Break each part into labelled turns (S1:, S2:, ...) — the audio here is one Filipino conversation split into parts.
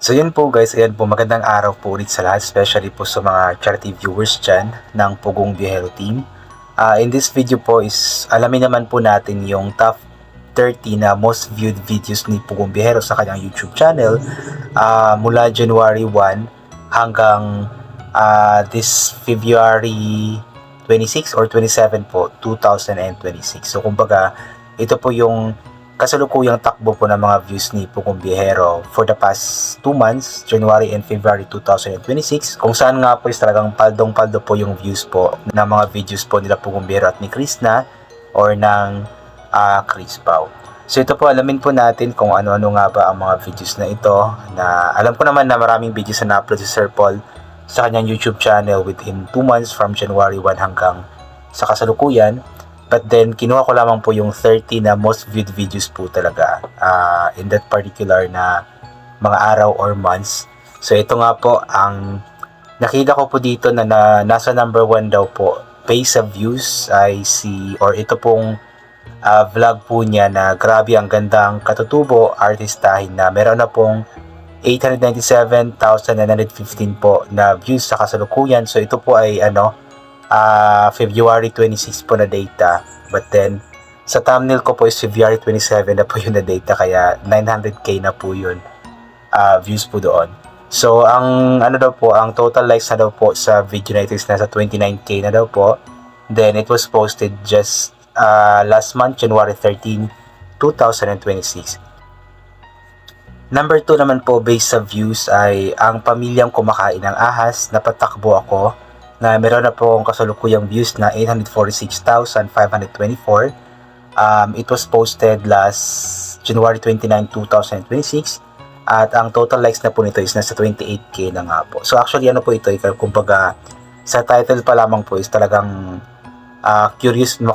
S1: So yun po guys, ayan po, magandang araw po ulit sa lahat, especially po sa mga charity viewers dyan ng Pugong Biyahero Team. In this video po is alamin naman po natin yung top 30 na most viewed videos ni Pugong Biyahero sa kanyang YouTube channel mula January 1 hanggang this February 26 or 27 po, 2026. So kumbaga, ito po yung kasalukuyang takbo po ng mga views ni Pugong Biyahero for the past 2 months, January and February 2026, kung saan nga po is talagang paldong-paldo po yung views po ng mga videos po nila Pugong Biyahero at ni Krishna or ng Chris Pao. So ito po, alamin po natin kung ano-ano nga ba ang mga videos na ito, na alam ko naman na maraming videos na na-upload si Sir Paul sa kanyang YouTube channel within 2 months from January 1 hanggang sa kasalukuyan. But then, kinuha ko lamang po yung 30 na most viewed videos po talaga in that particular na mga araw or months. So, ito nga po, ang nakita ko po dito na nasa number 1 daw po, based sa views, ay or ito pong vlog po niya na grabe ang gandang katutubo, artistahin na meron na pong 897,915 po na views sa kasalukuyan. So, ito po ay February 26 po na data, but then sa thumbnail ko po is February 27 na po yun na data, kaya 900k na po yun views po doon. So ang daw po, ang total likes na daw po sa video na ito is nasa 29k na daw po. Then it was posted just last month, January 13, 2026. Number 2 naman po, based sa views, ay ang pamilyang kumakain ng ahas. Napatakbo ako na meron na po ang kasalukuyang views na 846,524. It was posted last January 29, 2026. At ang total likes na po nito is nasa 28k na nga po. So actually po ito, kumbaga sa title pa lamang po is talagang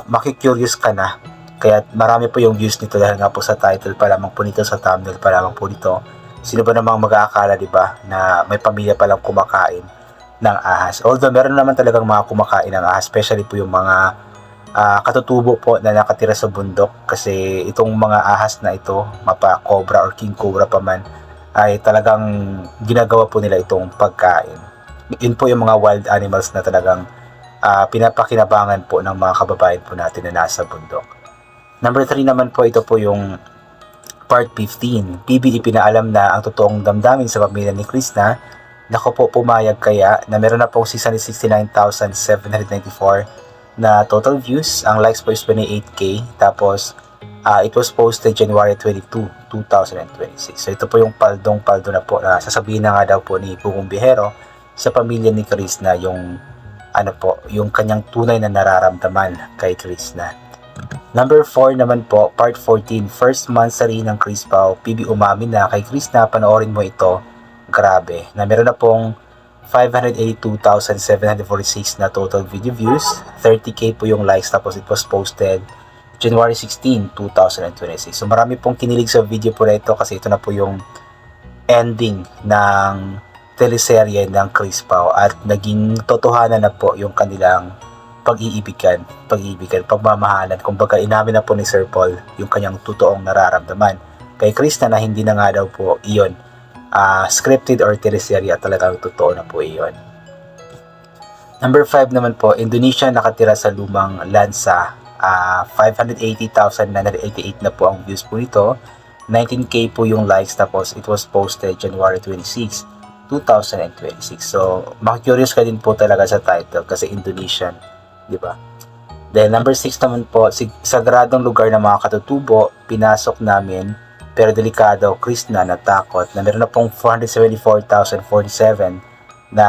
S1: makikurious ka na. Kaya marami po yung views nito dahil nga po sa title pa lamang po nito, sa thumbnail pa lamang po nito. Sino ba namang mag-aakala, diba, na may pamilya palang kumakain ng ahas? Although meron naman talagang mga kumakain ng ahas, especially po yung mga katutubo po na nakatira sa bundok, kasi itong mga ahas na ito, mapa cobra or king cobra pa man, ay talagang ginagawa po nila itong pagkain. Yun po yung mga wild animals na talagang pinapakinabangan po ng mga kababayan po natin na nasa bundok. Number 3 naman po, ito po yung part 15. PBE pinaalam na ang totoong damdamin sa pamilya ni Krishna. Nako po, pumayag kaya na meron na pong 669,794 na total views. Ang likes po is 28k. Tapos, it was posted January 22, 2026. So, ito po yung paldong-paldo na po na sasabihin na nga daw po ni Pugong Biyahero sa pamilya ni Krishna yung yung kanyang tunay na nararamdaman kay Krishna. Number 4 naman po, part 14, first monthsary ng Chris Pao. PB umamin na kay Krishna, panoorin mo ito. Grabe, na meron na pong 582,746 na total video views, 30k po yung likes, tapos it was posted January 16, 2026. So marami pong kinilig sa video po na ito kasi ito na po yung ending ng teleserye ng Chris Pao at naging totohanan na po yung kanilang pag-iibigan, pagmamahalan. Kumbaga, inamin na po ni Sir Paul yung kanyang totoong nararamdaman kay Krishna na hindi na nga daw po iyon scripted or teleserye, at talagang totoo na po iyon. Number 5 naman po, Indonesia nakatira sa lumang lansa. 580,988 na po ang views po nito. 19k po yung likes, tapos it was posted January 26, 2026. So, makikurious ka din po talaga sa title kasi Indonesian, di ba? Then number 6 naman po, sagradong lugar ng mga katutubo, pinasok namin pero delikado, Krishna, natakot, na meron na pong 474,047 na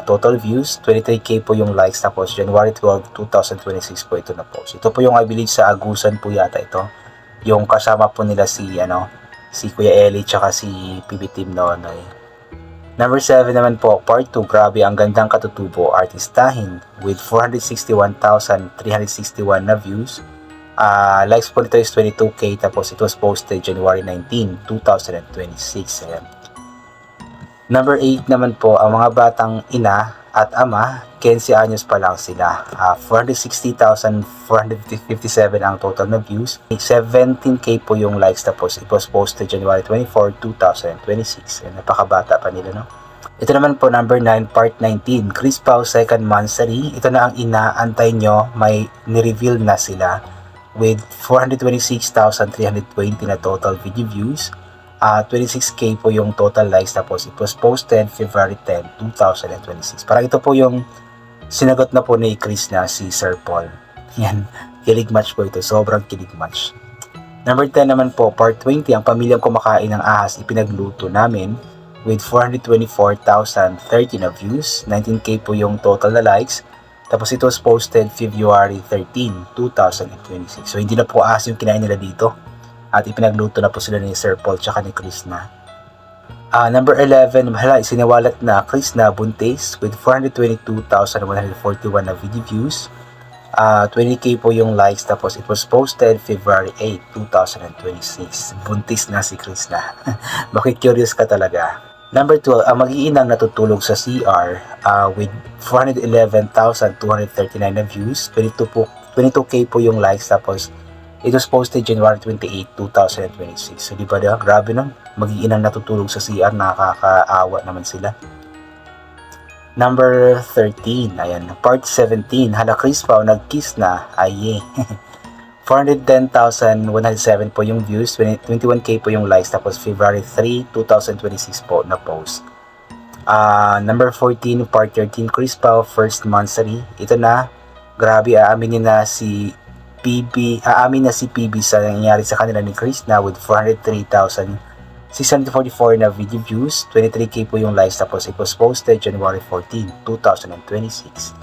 S1: total views, 23k po yung likes, tapos January 12, 2026 po ito na post. Ito po yung I believe sa Agusan po yata ito, yung kasama po nila si Kuya Eli tsaka si PB Team Nonoy. Number 7 naman po, part 2, grabe ang gandang katutubo, artistahin, with 461,361 na views. Likes po nito is 22k, tapos it was posted January 19, 2026. Ayan. Number 8 naman po, ang mga batang ina at ama, 15 anyos pa lang sila. 460,457 ang total na views. 17k po yung likes, tapos it was posted January 24, 2026. Napakabata pa nila, no? Ito naman po, number 9, part 19. Chris Pao, second monthsary. Ito na ang inaantay nyo. May nireveal na sila with 426,320 na total video views. 26k po yung total likes, tapos it was posted February 10, 2026. Parang ito po yung sinagot na po ni Chris na si Sir Paul. Yan, kilig match po ito. Sobrang kilig match. Number 10 naman po, part 20. Ang pamilyang kumakain ng ahas, ipinagluto namin with 424,030 na views. 19k po yung total na likes. Tapos it was posted February 13, 2026. So hindi na po ahas yung kinain nila dito. At ipinagluto na po sila ni Sir Paul tsaka ni Chris na. Number 11, siniwalat na Chris na buntis with 422,141 na video views. 20k po yung likes, tapos it was posted February 8, 2026. Buntis na si Chris na. Bakit curious ka talaga? Number 12, ang mag-iinang natutulog sa CR with 411,239 na views. 22k po yung likes, tapos it was posted January 28, 2026. So, di ba diba? Grabe nang mag-iinang natutulog sa CR. Nakakaawa naman sila. Number 13. Ayan. Part 17. Hala, Chris Pao, nag-kiss na. Aye. 410,107 po yung views. 21k po yung likes. Tapos, February 3, 2026 po na post. Number 14. Part 13. Chris Pao, first monthsary. Ito na. Grabe, aaminin na si PB sa nangyayari sa kanila ni Chris na with 403,644 na video views. 23k po yung likes, tapos it was posted January 14, 2026.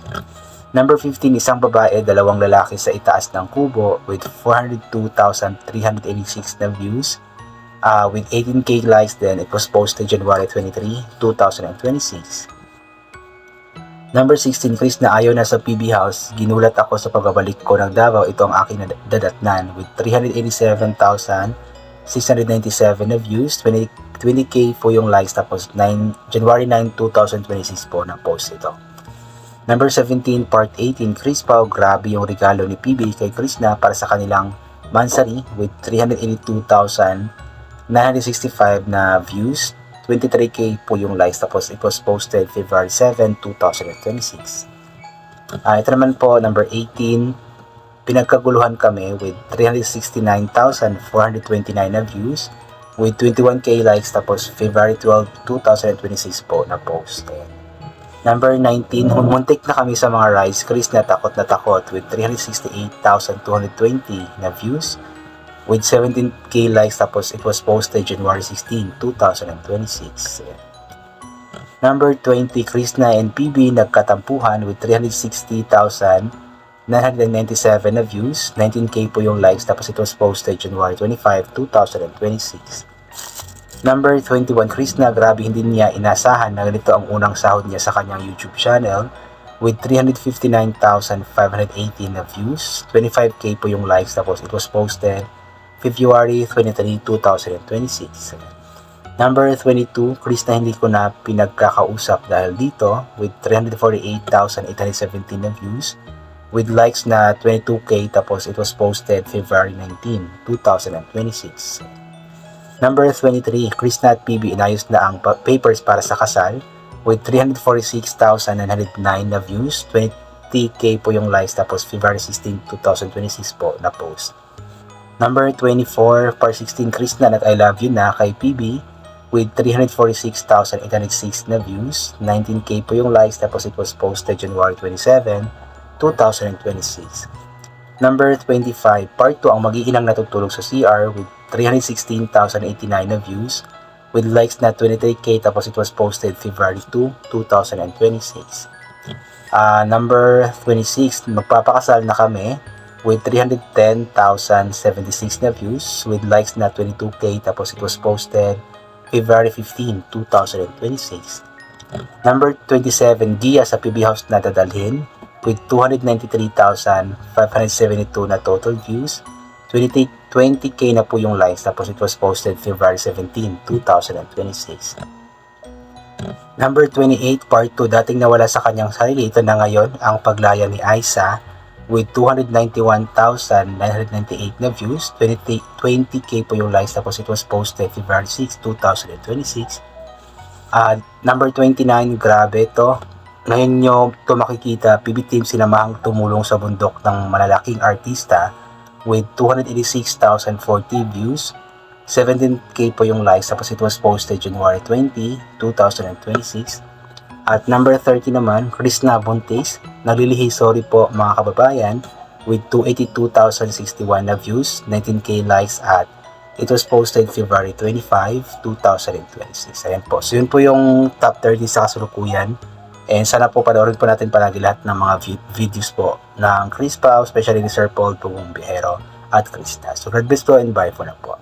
S1: Number 15, isang babae, dalawang lalaki sa itaas ng kubo with 402,386 na views. With 18k likes then, it was posted January 23, 2026. Number 16, Chris na ayaw na sa PB House. Ginulat ako sa pagbabalik ko ng Davao. Ito ang aking dadatnan with 387,697 na views. 20k po yung likes, tapos January 9, 2026 po na post ito. Number 17, part 18, Chris Pao, grabe yung regalo ni PB kay Chris na para sa kanilang monthsary with 382,965 na views. 23k po yung likes, tapos it was posted February 7, 2026. Ito naman po, number 18, pinagkaguluhan kami with 369,429 na views with 21k likes, tapos February 12, 2026 po na post. Number 19, muntik na kami sa mga rides. Chris na takot with 368,220 na views with 17k likes, tapos it was posted January 16, 2026. Number 20, Chris na and PB nagkatampuhan with 360,997 na views. 19k po yung likes, tapos it was posted January 25, 2026. Number 21, Chris na grabe hindi niya inasahan na ganito ang unang sahod niya sa kanyang YouTube channel with 359,518 na views. 25k po yung likes, tapos it was posted February 23, 2026. Number 22, Chris na hindi ko na pinagkakausap dahil dito with 348,817 na views with likes na 22k, tapos it was posted February 19, 2026. Number 23, Chris na at PB inayos na ang papers para sa kasal with 346,909 na views. 20k po yung likes, tapos February 16, 2026 po na post. Number 24, part 16, Chris na nag-I love you na kay PB with 346,806 na views. 19k po yung likes, tapos it was posted January 27, 2026. Number 25, part 2, ang mag-iinang natutulog sa CR with 316,089 na views with likes na 23k, tapos it was posted February 2, 2026. Number 26, magpapakasal na kami with 310,076 na views with likes na 22k, tapos it was posted February 15, 2026. Number 27, Gia sa PB House na dadalhin with 293,572 na total views. 20k na po yung likes, tapos it was posted February 17, 2026. Number 28, part 2, dating nawala sa kanyang sarili, ito na ngayon ang paglaya ni Aiza with 291,998 na views, 20k po yung likes, tapos it was posted February 6, 2026. Number 29, grabe to. Ngayon nyo ito makikita, PB Team sinamahang tumulong sa bundok ng malalaking artista with 286,040 views, 17k po yung likes, tapos it was posted January 20, 2026. At number 30 naman, Chris Nabontes, naglilihi sorry po mga kababayan, with 282,061 na views, 19k likes, at it was posted February 25, 2026. Ayan po. So yun po yung top 30 sa kasalukuyan. And sana po panoorin po natin palagi lahat ng mga videos po ng Chris Pao, especially ni Sir Paul Pugong Bihero at Krista. So God bless po and bye for na po.